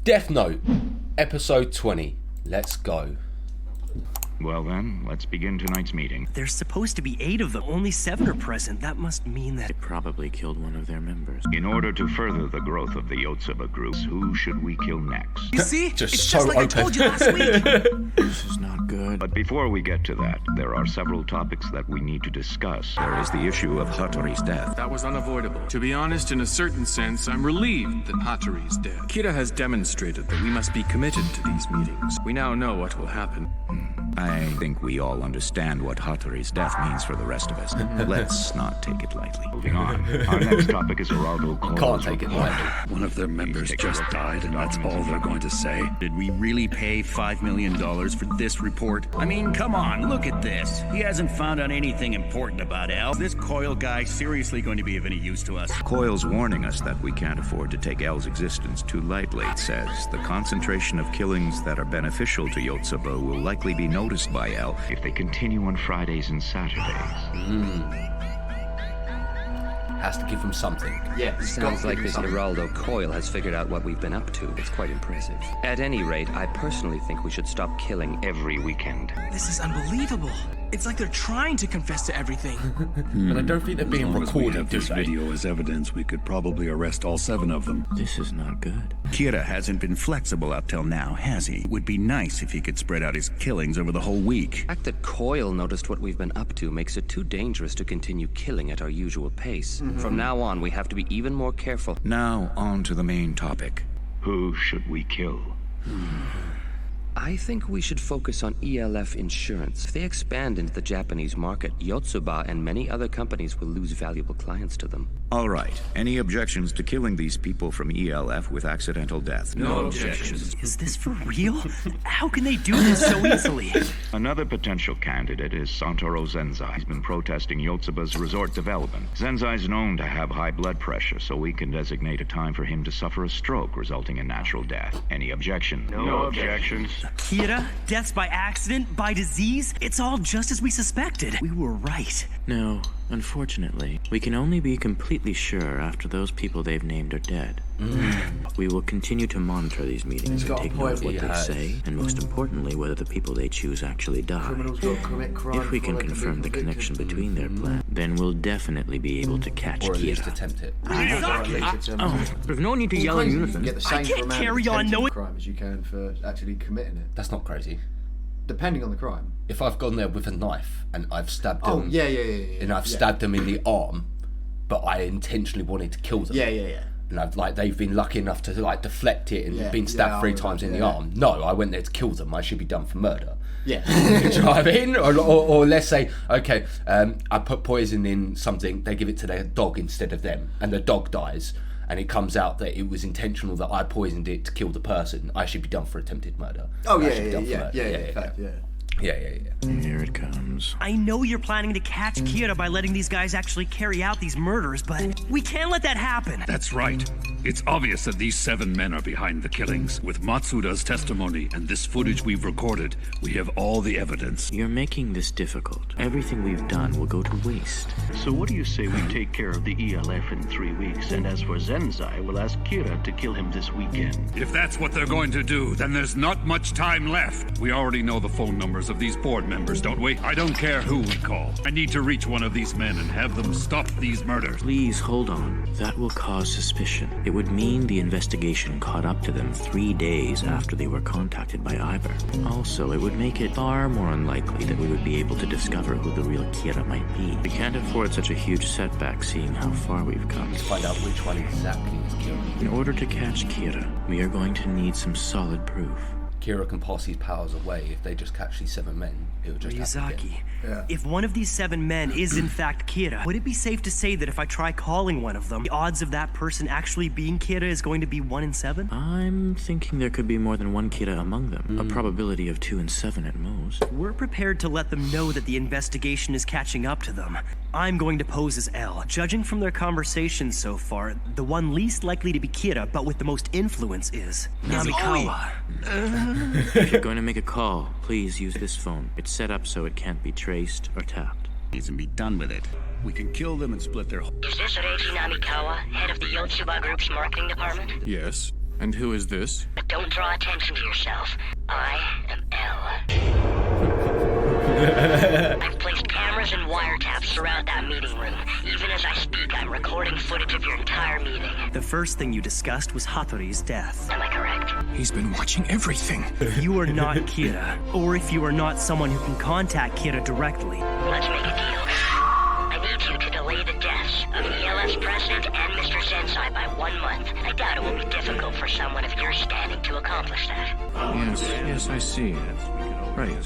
Death Note, episode 20. Let's go. Well then, let's begin tonight's meeting. There's supposed to be 8 of them. Only 7 are present. That must mean that... They probably killed one of their members. In order to further the growth of the Yotsuba groups, who should we kill next? You see? Just it's so just like open. I told you last week. This is not good. But before we get to that, there are several topics that we need to discuss. There is the issue of Hattori's death. That was unavoidable. To be honest, in a certain sense, I'm relieved that Hattori is dead. Kira has demonstrated that we must be committed to these meetings. We now know what will happen. I think we all understand what Hattori's death means for the rest of us. Let's not take it lightly. Moving on. Our next topic is Geraldo Cole's Can't take it report. lightly. One of their members just died, and that's all they're going to say. Did we really pay $5 million for this report? I mean, come on, look at this. He hasn't found out anything important about L. Is this Coyle guy seriously going to be of any use to us? Coyle's warning us that we can't afford to take L's existence too lightly. It says the concentration of killings that are beneficial to Yotsuba will likely be noticed by L if they continue on Fridays and Saturdays. Has to give him something. Yeah, Sounds like this Geraldo Coyle has figured out what we've been up to. It's quite impressive. At any rate, I personally think we should stop killing Every weekend. This is unbelievable. It's like they're trying to confess to everything. But I don't think they're being As long as we recorded, have do this they? video as evidence, we could probably arrest all 7 of them. This is not good. Kira hasn't been flexible up till now, has he? Would be nice if he could spread out his killings over the whole week. The fact that Coyle noticed what we've been up to makes it too dangerous to continue killing at our usual pace. From now on, we have to be even more careful. Now, on to the main topic. Who should we kill? I think we should focus on ELF insurance. If they expand into the Japanese market, Yotsuba and many other companies will lose valuable clients to them. All right. Any objections to killing these people from ELF with accidental death? No objections. Is this for real? How can they do this so easily? Another potential candidate is Santoro Zenzai. He's been protesting Yotsuba's resort development. Zenzai's known to have high blood pressure, so we can designate a time for him to suffer a stroke, resulting in natural death. Any objection? No objections. Kira, deaths by accident, by disease, it's all just as we suspected. We were right. No, unfortunately, we can only be completely sure after those people they've named are dead. We will continue to monitor these meetings and take note of what they say, and most importantly, whether the people they choose actually die. Criminals got to commit crime If we can before they confirm be the convicted. connection between their plan, then we'll definitely be able to catch Or at least Kira. attempt it. There's no need to yell in You can unison. get the I same can't amount of carry on attempted knowing- crime as you can for actually committing it, That's not crazy. depending on the crime. If I've gone there with a knife and I've stabbed them, Yeah. and I've stabbed them in the arm, but I intentionally wanted to kill them. Yeah. And they've been lucky enough to deflect it and Yeah, been stabbed yeah, 3 I times in the yeah. arm. No, I went there to kill them. I should be done for murder. Yeah. Do you know what I mean? Or let's say, okay, I put poison in something, they give it to their dog instead of them, and the dog dies, and it comes out that it was intentional that I poisoned it to kill the person. I should be done for attempted murder. Oh, I yeah, should be done for murder. yeah. Here it comes. I know you're planning to catch Kira by letting these guys actually carry out these murders, but we can't let that happen. That's right. It's obvious that these 7 men are behind the killings. With Matsuda's testimony and this footage we've recorded, we have all the evidence. You're making this difficult. Everything we've done will go to waste. So what do you say we take care of the ELF in 3 weeks, and as for Zenzai, we'll ask Kira to kill him this weekend. If that's what they're going to do, then there's not much time left. We already know the phone numbers of these board members, don't we? I don't care who we call. I need to reach one of these men and have them stop these murders. Please hold on. That will cause suspicion. It would mean the investigation caught up to them 3 days after they were contacted by Ivor. Also, it would make it far more unlikely that we would be able to discover who the real Kira might be. We can't afford such a huge setback seeing how far we've come. Find out which one exactly is Kira. In order to catch Kira, we are going to need some solid proof. Kira can pass his powers away if they just catch these 7 men. It would just happen again. Ryuzaki, if one of these 7 men is in fact Kira, would it be safe to say that if I try calling one of them, the odds of that person actually being Kira is going to be 1 in 7? I'm thinking there could be more than one Kira among them. A probability of 2 in 7 at most. We're prepared to let them know that the investigation is catching up to them. I'm going to pose as L. Judging from their conversations so far, the one least likely to be Kira, but with the most influence is Namikawa. If you're going to make a call, please use this phone. It's set up so it can't be traced or tapped. Needs to be done with it. We can kill them and split their... Is this Reiji Namikawa, head of the Yotsuba Group's marketing department? Yes. And who is this? Don't draw attention to yourself. I am L. I've placed cameras and wiretaps throughout that meeting room. Even as I speak, I'm recording footage of your entire meeting. The first thing you discussed was Hattori's death. Am I correct? He's been watching everything. If you are not Kira, or if you are not someone who can contact Kira directly, Let's make a deal. I need you to delay the deaths of ELF's president and Mr. Zensai by 1 month. I doubt it will be difficult for someone of your standing to accomplish that. Yes, I see. Right,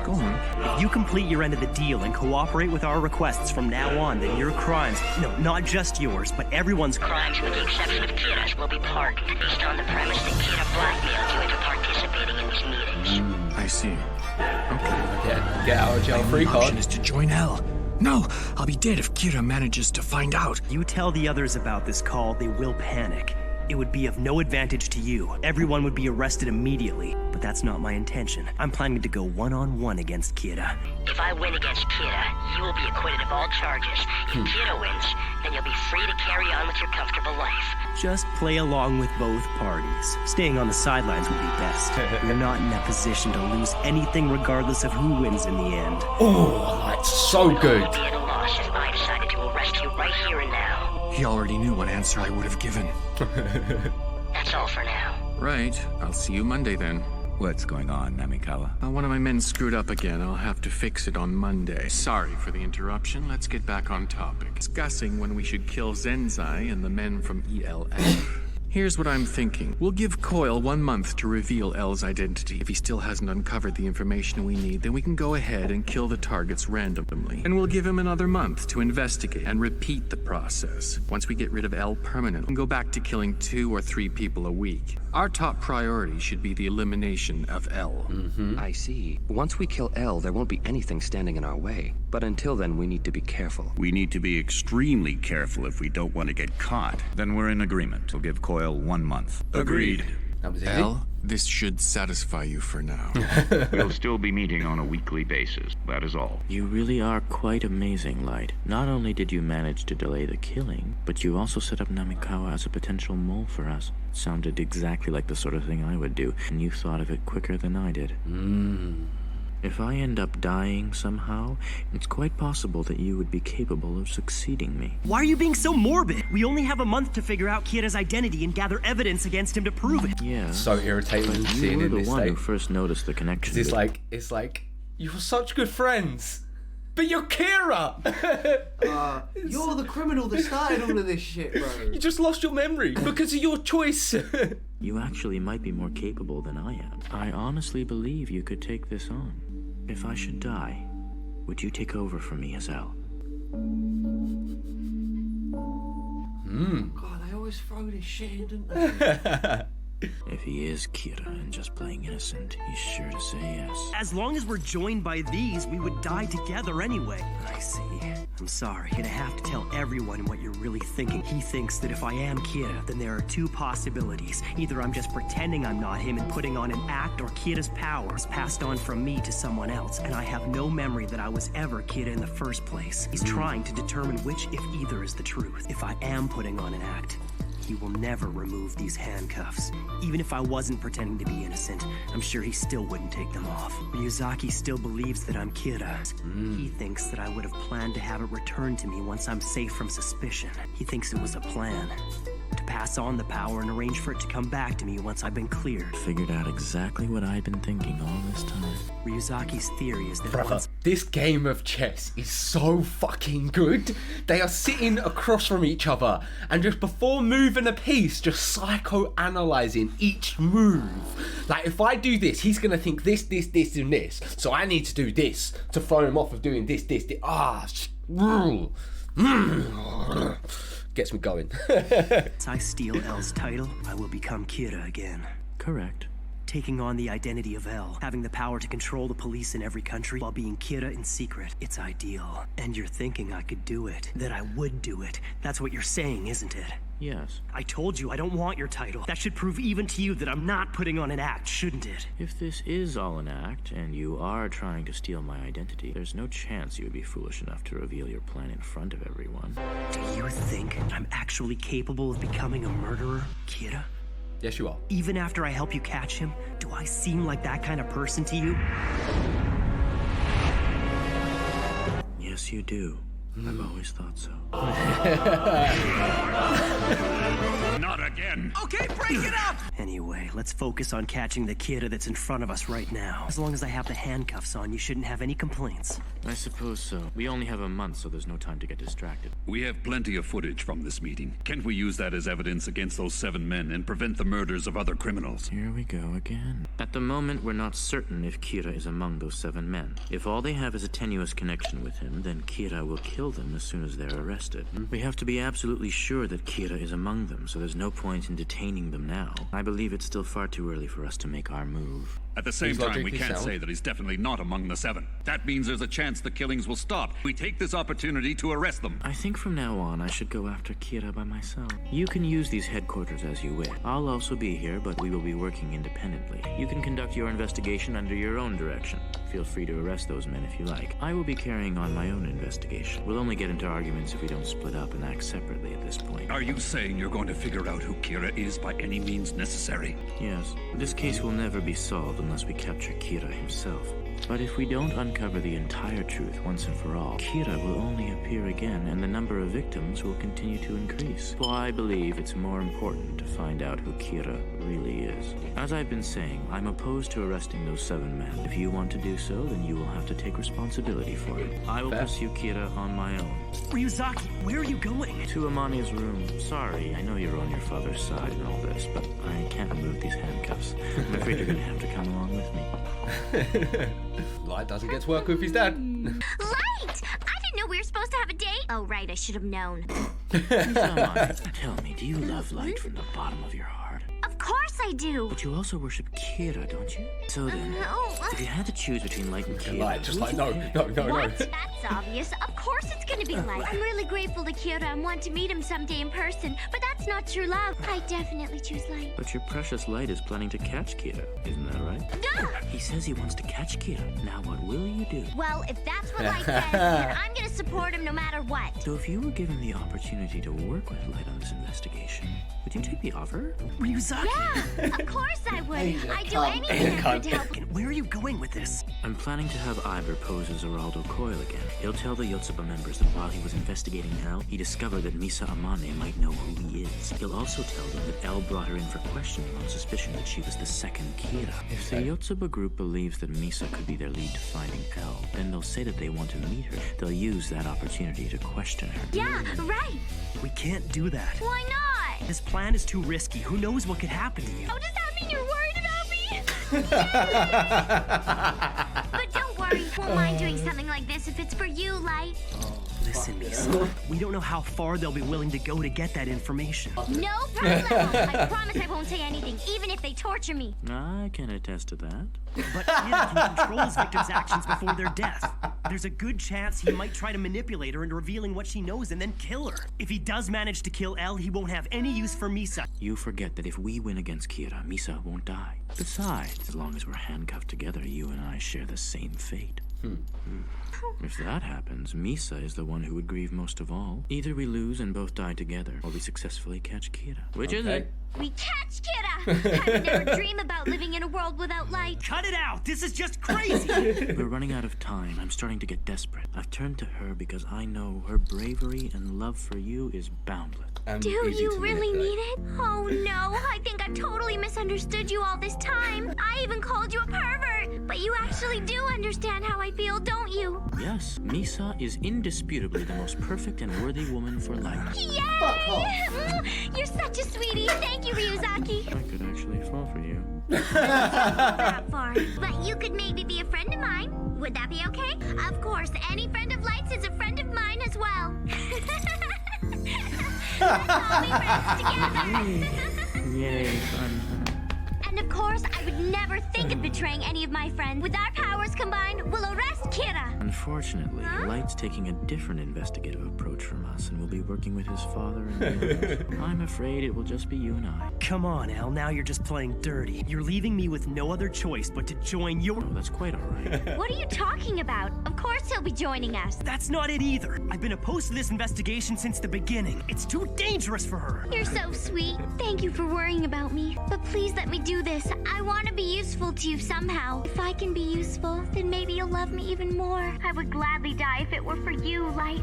go on. if you complete your end of the deal and cooperate with our requests from now on, then your crimes, no, not just yours, but everyone's Crimes, with the exception of Kira's, will be pardoned based on the premise that Kira blackmailed you into participating in these meetings. I see. Okay. Get out of jail free My option card. is to join L. No, I'll be dead if Kira manages to find out. You tell the others about this call, they will panic. It would be of no advantage to you. Everyone would be arrested immediately, but that's not my intention. I'm planning to go one-on-one against Kira. If I win against Kira, you will be acquitted of all charges. If Kira wins, then you'll be free to carry on with your comfortable life. Just play along with both parties. Staying on the sidelines would be best. You're not in a position to lose anything regardless of who wins in the end. Oh, that's so good. You'll be at a loss if I decided to arrest you right here and now. He already knew what answer I would have given. That's all for now. Right, I'll see you Monday then. What's going on, Namikawa? One of my men screwed up again. I'll have to fix it on Monday. Sorry for the interruption. Let's get back on topic. Discussing when we should kill Zensai and the men from ELF. Here's what I'm thinking. We'll give Coyle 1 month to reveal L's identity. If he still hasn't uncovered the information we need, then we can go ahead and kill the targets randomly. And we'll give him another month to investigate and repeat the process. Once we get rid of L permanently, we'll go back to killing 2 or 3 people a week. Our top priority should be the elimination of L. I see. Once we kill L, there won't be anything standing in our way. But until then, we need to be careful. We need to be extremely careful if we don't want to get caught. Then we're in agreement. We'll give Coyle 1 month. Agreed. That was easy. L, this should satisfy you for now. We'll still be meeting on a weekly basis. That is all. You really are quite amazing, Light. Not only did you manage to delay the killing, but you also set up Namikawa as a potential mole for us. Sounded exactly like the sort of thing I would do, and you thought of it quicker than I did. If I end up dying somehow, it's quite possible that you would be capable of succeeding me. Why are you being so morbid? We only have a month to figure out Kira's identity and gather evidence against him to prove it. Yeah. So irritating But seeing you in were this the one state. who first noticed the connection. It's like you're such good friends, but you're Kira. You're the criminal that started all of this shit, bro. You just lost your memory because of your choice. You actually might be more capable than I am. I honestly believe you could take this on. If I should die, would you take over for me as L? God, they always throw this shit in, don't they? If he is Kira and just playing innocent, he's sure to say yes. As long as we're joined by these, we would die together anyway. I see. I'm sorry. You're gonna have to tell everyone what you're really thinking. He thinks that if I am Kira, then there are 2 possibilities. Either I'm just pretending I'm not him and putting on an act, or Kira's power is passed on from me to someone else, and I have no memory that I was ever Kira in the first place. He's trying to determine which, if either, is the truth. If I am putting on an act, he will never remove these handcuffs. Even if I wasn't pretending to be innocent, I'm sure he still wouldn't take them off. Ryuzaki still believes that I'm Kira. He thinks that I would have planned to have it returned to me once I'm safe from suspicion. He thinks it was a plan to pass on the power and arrange for it to come back to me once I've been cleared. Figured out exactly what I'd been thinking all this time. Ryuzaki's theory is that Brother, once this game of chess is so fucking good. They are sitting across from each other and just before moving a piece, just psychoanalyzing each move. Like, if I do this, he's gonna think this, and this. So I need to do this to throw him off of doing this. Gets me going. once I steal L's title, I will become Kira again. Correct. Taking on the identity of L, having the power to control the police in every country while being Kira in secret. It's ideal. And you're thinking I could do it, that I would do it. That's what you're saying, isn't it? Yes. I told you I don't want your title. That should prove even to you that I'm not putting on an act, shouldn't it? If this is all an act, and you are trying to steal my identity, there's no chance you would be foolish enough to reveal your plan in front of everyone. Do you think I'm actually capable of becoming a murderer, Kira? Yes, you are. Even after I help you catch him, do I seem like that kind of person to you? Yes, you do. I've always thought so. Not again. Okay, break it up! Anyway, let's focus on catching the kid that's in front of us right now. As long as I have the handcuffs on, you shouldn't have any complaints. I suppose so. We only have a month, so there's no time to get distracted. We have plenty of footage from this meeting. Can't we use that as evidence against those 7 men and prevent the murders of other criminals? Here we go again. At the moment, we're not certain if Kira is among those 7 men. If all they have is a tenuous connection with him, then Kira will kill them as soon as they're arrested. We have to be absolutely sure that Kira is among them, so there's no point in detaining them now. I believe it's still far too early for us to make our move. At the same time, we can't say that he's definitely not among the 7. That means there's a chance the killings will stop. We take this opportunity to arrest them. I think from now on, I should go after Kira by myself. You can use these headquarters as you wish. I'll also be here, but we will be working independently. You can conduct your investigation under your own direction. Feel free to arrest those men if you like. I will be carrying on my own investigation. We'll only get into arguments if we don't split up and act separately at this point. Are you saying you're going to figure out who Kira is by any means necessary? Yes. This case will never be solved unless we capture Kira himself. But if we don't uncover the entire truth once and for all, Kira will only appear again and the number of victims will continue to increase. So I believe it's more important to find out who Kira really is. As I've been saying, I'm opposed to arresting those 7 men. If you want to do so, then you will have to take responsibility for it. I will pursue Kira on my own. Ryuzaki, where are you going? To Amani's room. Sorry, I know you're on your father's side and all this, but I can't remove these handcuffs. I'm afraid you're gonna have to come along with me. Light doesn't get to work with his dad. Light! I didn't know we were supposed to have a date. Oh, right, I should have known. Tell me, do you love Light from the bottom of your heart? Of course I do. But you also worship Kira, don't you? So then, if you had to choose between Light and Kira... Light, just like, no. What? That's obvious. Of course it's gonna be Light. I'm really grateful to Kira and want to meet him someday in person, but that's not true love. I definitely choose Light. But your precious Light is planning to catch Kira, isn't that right? Duh! He says he wants to catch Kira. Now what will you do? Well, if that's what Light says, then I'm gonna support him no matter what. So if you were given the opportunity to work with Light on this investigation, would you take the offer? Ryuzaki! Yeah, of course I would. I'd do anything I could to help. Where are you going with this? I'm planning to have Iber pose as Geraldo Coil again. He'll tell the Yotsuba members that while he was investigating El, he discovered that Misa Amane might know who he is. He'll also tell them that El brought her in for questioning on suspicion that she was the second Kira. If the Yotsuba group believes that Misa could be their lead to finding El, then they'll say that they want to meet her. They'll use that opportunity to question her. Yeah, right. We can't do that. Why not? This plan is too risky. Who knows what could happen to you? Oh, does that mean you're worried about me? But don't worry. Won't mind doing something like this if it's for you, Light. Listen, Misa. We don't know how far they'll be willing to go to get that information. No problem. I promise I won't say anything, even if they torture me. I can attest to that. But Kira can control his victims' actions before their death. There's a good chance he might try to manipulate her into revealing what she knows and then kill her. If he does manage to kill El, he won't have any use for Misa. You forget that if we win against Kira, Misa won't die. Besides, as long as we're handcuffed together, you and I share the same fate. If that happens, Misa is the one who would grieve most of all. Either we lose and both die together, or we successfully catch Kira. Which is it? We catch Kira! I would never dream about living in a world without Light. Cut it out! This is just crazy! We're running out of time. I'm starting to get desperate. I've turned to her because I know her bravery and love for you is boundless. Do you really mean it? Oh no, I think I've totally misunderstood you all this time. I even called you a pervert. But you actually do understand how I feel, don't you? Yes, Misa is indisputably the most perfect and worthy woman for Light. Yay! You're such a sweetie. Thank you, Ryuzaki. I could actually fall for you. That far. But you could maybe be a friend of mine. Would that be okay? Of course, any friend of Light's is a friend of mine as well. Let's all be friends together. Yay, fun. And of course, I would never think of betraying any of my friends. With our powers combined, we'll arrest Kira. Unfortunately, Light's taking a different investigative approach from us and will be working with his father and the others. I'm afraid it will just be you and I. Come on, Al, now you're just playing dirty. You're leaving me with no other choice but to join your... Oh, that's quite all right. What are you talking about? Of course he'll be joining us. That's not it either. I've been opposed to this investigation since the beginning. It's too dangerous for her. You're so sweet. Thank you for worrying about me. But please let me do this. I want to be useful to you somehow. If I can be useful, then maybe you'll love me even more. I would gladly die if it were for you, Light.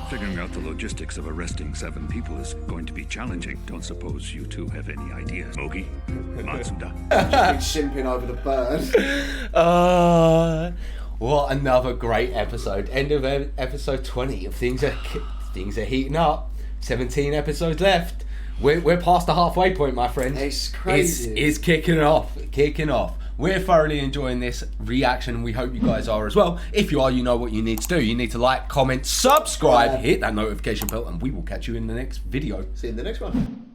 Figuring out the logistics of arresting 7 people is going to be challenging. Don't suppose you two have any ideas. Ogi? Matsuda? Just been simping over the bird. What another great episode. End of episode 20. Things are heating up. 17 episodes left. We're past the halfway point, my friend. It's crazy. It's kicking off. We're thoroughly enjoying this reaction. We hope you guys are as well. If you are, you know what you need to do. You need to like, comment, subscribe, hit that notification bell, and we will catch you in the next video. See you in the next one.